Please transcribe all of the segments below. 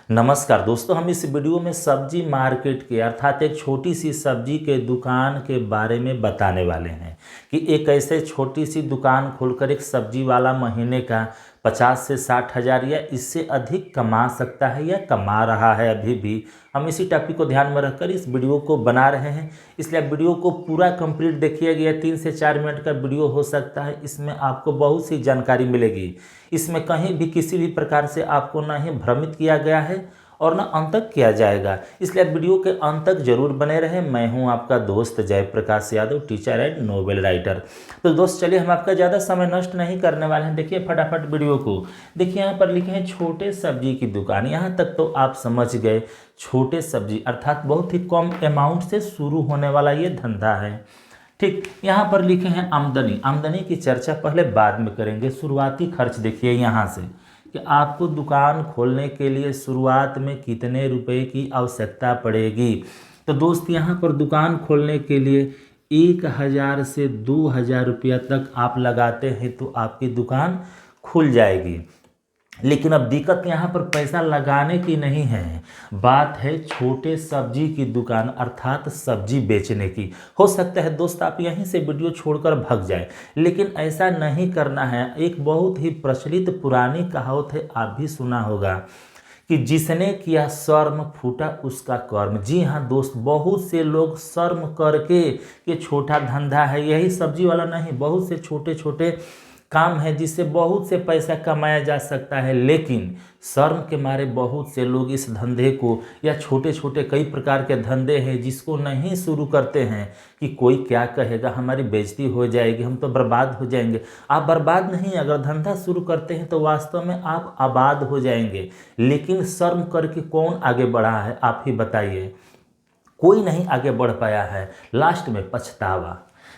नमस्कार दोस्तों, हम इस वीडियो में सब्जी मार्केट के अर्थात एक छोटी सी सब्जी के दुकान के बारे में बताने वाले हैं कि एक ऐसे छोटी सी दुकान खोलकर एक सब्जी वाला महीने का 50 से 60 हज़ार या इससे अधिक कमा सकता है या कमा रहा है। अभी भी हम इसी टॉपिक को ध्यान में रखकर इस वीडियो को बना रहे हैं, इसलिए वीडियो को पूरा कंप्लीट देखिएगा। 3 से 4 मिनट का वीडियो हो सकता है, इसमें आपको बहुत सी जानकारी मिलेगी। इसमें कहीं भी किसी भी प्रकार से आपको ना ही भ्रमित किया गया है और ना अंत तक किया जाएगा, इसलिए वीडियो के अंत तक जरूर बने रहें। मैं हूं आपका दोस्त Jayprakash Yadav, teacher and novel writer. तो दोस्त चलिए, हम आपका ज़्यादा समय नष्ट नहीं करने वाले हैं। देखिए फटाफट वीडियो को देखिए। यहाँ पर लिखे हैं छोटे सब्जी की दुकान। यहाँ तक तो आप समझ गए, छोटे सब्जी अर्थात बहुत ही कम अमाउंट से शुरू होने वाला ये धंधा है। ठीक, यहाँ पर लिखे हैं आमदनी। आमदनी की चर्चा पहले बाद में करेंगे। शुरुआती खर्च देखिए यहाँ से कि आपको दुकान खोलने के लिए शुरुआत में कितने रुपए की आवश्यकता पड़ेगी। तो दोस्त यहाँ पर दुकान खोलने के लिए 1000 से 2000 रुपया तक आप लगाते हैं तो आपकी दुकान खुल जाएगी। लेकिन अब दिक्कत यहाँ पर पैसा लगाने की नहीं है, बात है छोटे सब्जी की दुकान अर्थात सब्जी बेचने की। हो सकता है दोस्त आप यहीं से वीडियो छोड़कर भाग जाए, लेकिन ऐसा नहीं करना है। एक बहुत ही प्रचलित पुरानी कहावत है, आप भी सुना होगा कि जिसने किया शर्म फूटा उसका कर्म। जी हाँ दोस्त, बहुत से लोग शर्म करके ये छोटा धंधा है, यही सब्जी वाला नहीं, बहुत से छोटे छोटे काम है जिससे बहुत से पैसा कमाया जा सकता है, लेकिन शर्म के मारे बहुत से लोग इस धंधे को या छोटे छोटे कई प्रकार के धंधे हैं जिसको नहीं शुरू करते हैं कि कोई क्या कहेगा, हमारी बेइज्जती हो जाएगी, हम तो बर्बाद हो जाएंगे। आप बर्बाद नहीं, अगर धंधा शुरू करते हैं तो वास्तव में आप आबाद हो जाएंगे। लेकिन शर्म करके कौन आगे बढ़ा है, आप ही बताइए। कोई नहीं आगे बढ़ पाया है, लास्ट में पछतावा।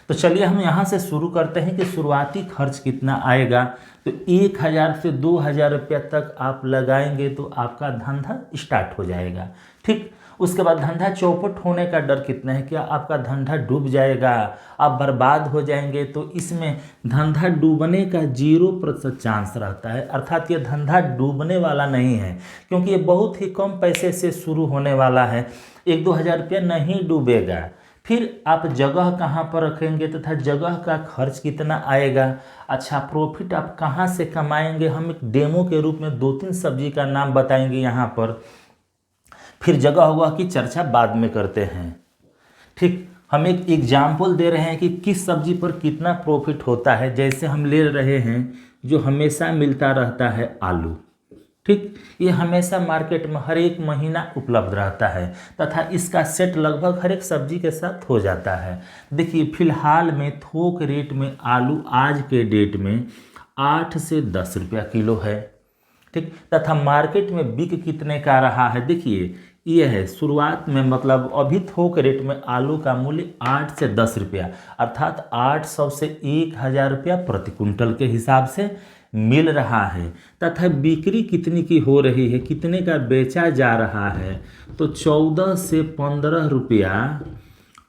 तो चलिए हम यहाँ से शुरू करते हैं कि शुरुआती खर्च कितना आएगा। तो 1000 से 2000 रुपया तक आप लगाएंगे तो आपका धंधा स्टार्ट हो जाएगा। ठीक, उसके बाद धंधा चौपट होने का डर कितना है, क्या आपका धंधा डूब जाएगा, आप बर्बाद हो जाएंगे? तो इसमें धंधा डूबने का 0% चांस रहता है, अर्थात ये धंधा डूबने वाला नहीं है, क्योंकि ये बहुत ही कम पैसे से शुरू होने वाला है। 1-2 हज़ार रुपया नहीं डूबेगा। फिर आप जगह कहाँ पर रखेंगे तथा जगह का खर्च कितना आएगा, अच्छा प्रॉफिट आप कहाँ से कमाएंगे, हम एक डेमो के रूप में 2-3 सब्जी का नाम बताएंगे यहाँ पर। फिर जगह होगा की चर्चा बाद में करते हैं। ठीक, हम एक एग्जाम्पल दे रहे हैं कि किस सब्जी पर कितना प्रॉफिट होता है। जैसे हम ले रहे हैं जो हमेशा मिलता रहता है, आलू। ठीक, ये हमेशा मार्केट में हर एक महीना उपलब्ध रहता है तथा इसका सेट लगभग हर एक सब्जी के साथ हो जाता है। देखिए फिलहाल में थोक रेट में आलू आज के डेट में 8 से 10 रुपया किलो है। ठीक, तथा मार्केट में बिक कितने का रहा है, देखिए ये है शुरुआत में, मतलब अभी थोक रेट में आलू का मूल्य 8 से 10 रुपया अर्थात 800 से 1000 रुपया प्रति कुंटल के हिसाब से मिल रहा है। तथा बिक्री कितनी की हो रही है, कितने का बेचा जा रहा है, तो 14 से 15 रुपया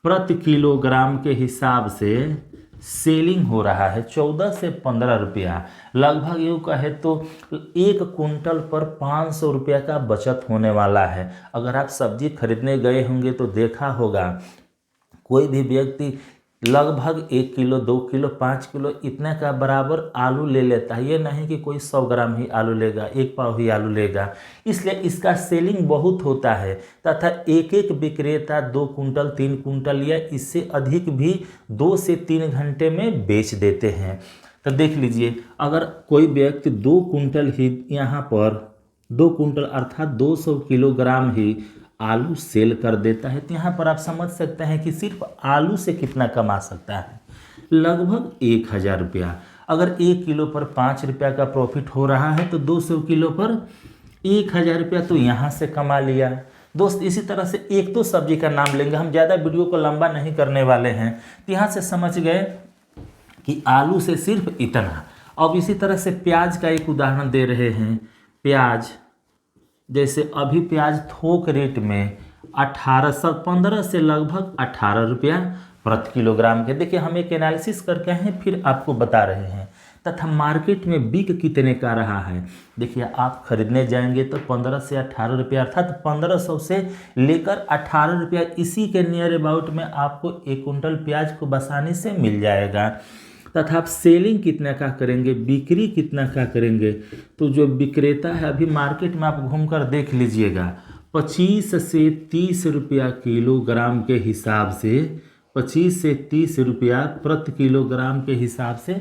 प्रति किलोग्राम के हिसाब से सेलिंग हो रहा है। 14 से 15 रुपया, लगभग यूँ कहे तो 1 कुंटल पर 500 रुपया का बचत होने वाला है। अगर आप सब्जी खरीदने गए होंगे तो देखा होगा कोई भी व्यक्ति लगभग 1 किलो 2 किलो 5 किलो इतने का बराबर आलू ले लेता है। ये नहीं कि कोई 100 ग्राम ही आलू लेगा, 1 पाव ही आलू लेगा, इसलिए इसका सेलिंग बहुत होता है। तथा एक एक विक्रेता 2 कुंटल 3 कुंटल या इससे अधिक भी 2 से 3 घंटे में बेच देते हैं। तो देख लीजिए, अगर कोई व्यक्ति 2 कुंटल ही यहाँ पर 2 कुंटल अर्थात 200 किलोग्राम ही आलू सेल कर देता है, तो यहाँ पर आप समझ सकते हैं कि सिर्फ आलू से कितना कमा सकता है, लगभग 1000 रुपया। अगर 1 किलो पर 5 रुपया का प्रॉफिट हो रहा है तो 200 किलो पर 1000 रुपया तो यहाँ से कमा लिया। दोस्त इसी तरह से एक तो सब्जी का नाम लेंगे, हम ज़्यादा वीडियो को लंबा नहीं करने वाले हैं। तो यहाँ से समझ गए कि आलू से सिर्फ इतना। अब इसी तरह से प्याज का एक उदाहरण दे रहे हैं। प्याज, जैसे अभी प्याज थोक रेट में 15 से लगभग 18 रुपया प्रति किलोग्राम के। देखिए हम एक एनालिसिस करके हैं फिर आपको बता रहे हैं। तथा मार्केट में बिक कितने का रहा है। देखिए आप खरीदने जाएंगे तो 15 से 18 रुपया, अर्थात 1500 से लेकर 18 रुपया, इसी के नियर अबाउट में आपको 1 कुंटल प्याज को आसानी से मिल जाएगा। तथा आप सेलिंग कितना का करेंगे, बिक्री कितना का करेंगे, तो जो विक्रेता है अभी मार्केट में आप घूमकर देख लीजिएगा, 25 से 30 रुपया किलोग्राम के हिसाब से, 25 से 30 रुपया प्रति किलोग्राम के हिसाब से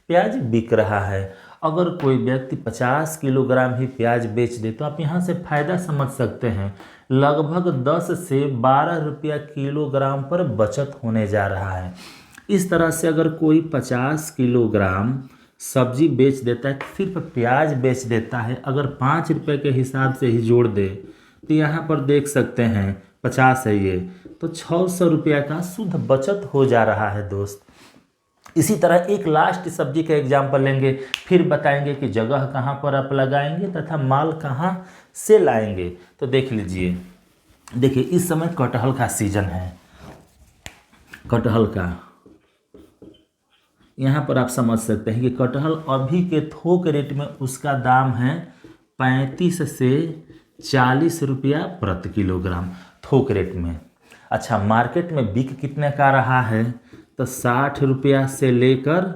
प्याज बिक रहा है। अगर कोई व्यक्ति 50 किलोग्राम ही प्याज बेच दे तो आप यहाँ से फ़ायदा समझ सकते हैं, लगभग 10 से 12 रुपया किलोग्राम पर बचत होने जा रहा है। इस तरह से अगर कोई 50 किलोग्राम सब्जी बेच देता है, सिर्फ प्याज बेच देता है, अगर 5 रुपये के हिसाब से ही जोड़ दे तो यहाँ पर देख सकते हैं 50 है ये, तो 600 रुपया का शुद्ध बचत हो जा रहा है दोस्त। इसी तरह एक लास्ट सब्जी का एग्जाम्पल लेंगे, फिर बताएंगे कि जगह कहाँ पर आप लगाएंगे तथा माल कहाँ से लाएंगे। तो देख लीजिए, देखिए इस समय कटहल का सीजन है, कटहल का यहाँ पर आप समझ सकते हैं कि कटहल अभी के थोक रेट में उसका दाम है 35 से 40 रुपया प्रति किलोग्राम थोक रेट में। अच्छा, मार्केट में बिक कितने का रहा है, तो 60 रुपया से लेकर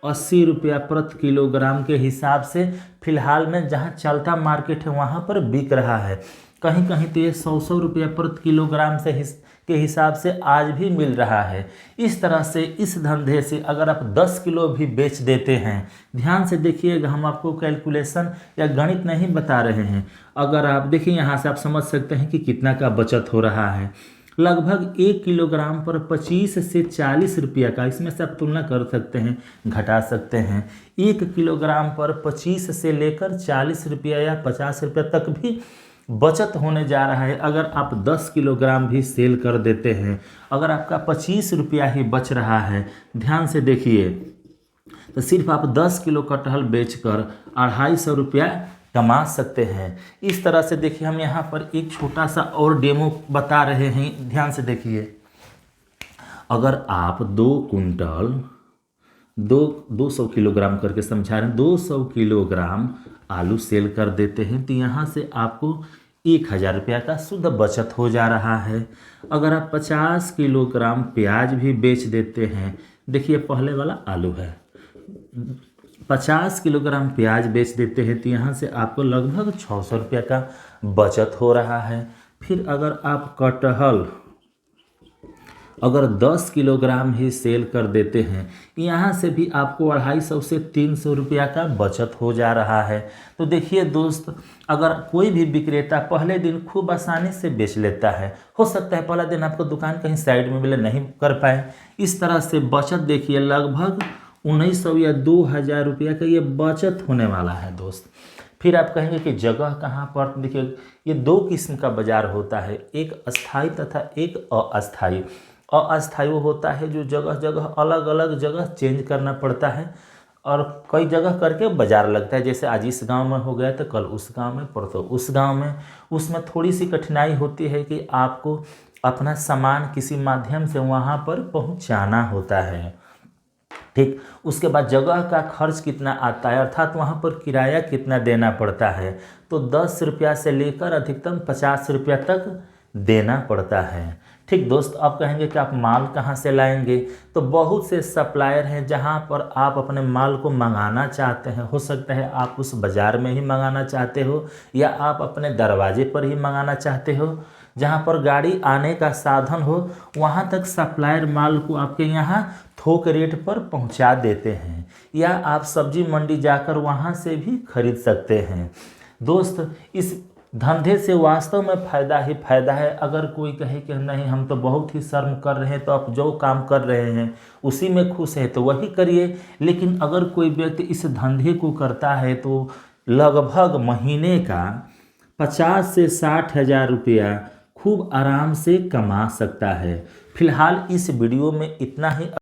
80 रुपया प्रति किलोग्राम के हिसाब से फिलहाल में जहाँ चलता मार्केट है वहाँ पर बिक रहा है। कहीं कहीं तो ये 100 रुपया प्रति किलोग्राम से के हिसाब से आज भी मिल रहा है। इस तरह से इस धंधे से अगर आप 10 किलो भी बेच देते हैं, ध्यान से देखिएगा, हम आपको कैलकुलेशन या गणित नहीं बता रहे हैं, अगर आप देखिए यहाँ से आप समझ सकते हैं कि कितना का बचत हो रहा है। लगभग 1 किलोग्राम पर 25 से 40 रुपया का, इसमें से आप तुलना कर सकते हैं, घटा सकते हैं। 1 किलोग्राम पर 25 से लेकर 40 रुपया या 50 रुपया तक भी बचत होने जा रहा है। अगर आप 10 किलोग्राम भी सेल कर देते हैं, अगर आपका 25 रुपया ही बच रहा है, ध्यान से देखिए, तो सिर्फ आप 10 किलो कटहल बेचकर 250 रुपया कमा सकते हैं। इस तरह से देखिए, हम यहाँ पर एक छोटा सा और डेमो बता रहे हैं, ध्यान से देखिए। अगर आप 200 किलोग्राम करके समझा रहे हैं, 200 किलोग्राम आलू सेल कर देते हैं तो यहाँ से आपको 1000 रुपया का शुद्ध बचत हो जा रहा है। अगर आप 50 किलोग्राम प्याज भी बेच देते हैं, देखिए पहले वाला आलू है, 50 किलोग्राम प्याज बेच देते हैं तो यहाँ से आपको लगभग 600 रुपया का बचत हो रहा है। फिर अगर आप कटहल अगर 10 किलोग्राम ही सेल कर देते हैं, यहाँ से भी आपको 250 से 300 रुपया का बचत हो जा रहा है। तो देखिए दोस्त, अगर कोई भी विक्रेता पहले दिन खूब आसानी से बेच लेता है, हो सकता है पहला दिन आपको दुकान कहीं साइड में मिले, नहीं कर पाए, इस तरह से बचत देखिए लगभग 1900 या 2000 रुपया का ये बचत होने वाला है दोस्त। फिर आप कहेंगे कि जगह कहाँ पर, देखिए ये 2 किस्म का बाजार होता है, एक अस्थाई तथा एक अस्थाई। अस्थाई वो होता है जो जगह जगह अलग अलग जगह चेंज करना पड़ता है और कई जगह करके बाजार लगता है, जैसे आज इस गांव में हो गया तो कल उस गांव में, परसों उस गांव में। उसमें थोड़ी सी कठिनाई होती है कि आपको अपना सामान किसी माध्यम से वहां पर पहुंचाना होता है, ठीक। उसके बाद जगह का खर्च कितना आता है, अर्थात वहाँ पर किराया कितना देना पड़ता है, तो 10 रुपया से लेकर अधिकतम 50 रुपया तक देना पड़ता है, ठीक दोस्त। आप कहेंगे कि आप माल कहाँ से लाएंगे, तो बहुत से सप्लायर हैं जहाँ पर आप अपने माल को मंगाना चाहते हैं। हो सकता है आप उस बाज़ार में ही मंगाना चाहते हो या आप अपने दरवाजे पर ही मंगाना चाहते हो, जहाँ पर गाड़ी आने का साधन हो, वहाँ तक सप्लायर माल को आपके यहाँ थोक रेट पर पहुँचा देते हैं, या आप सब्जी मंडी जाकर वहाँ से भी खरीद सकते हैं। दोस्त, इस धंधे से वास्तव में फ़ायदा ही फ़ायदा है। अगर कोई कहे कि नहीं हम तो बहुत ही शर्म कर रहे हैं, तो आप जो काम कर रहे हैं उसी में खुश है तो वही करिए। लेकिन अगर कोई व्यक्ति इस धंधे को करता है तो लगभग महीने का 50 से 60 हज़ार रुपया खूब आराम से कमा सकता है। फिलहाल इस वीडियो में इतना ही।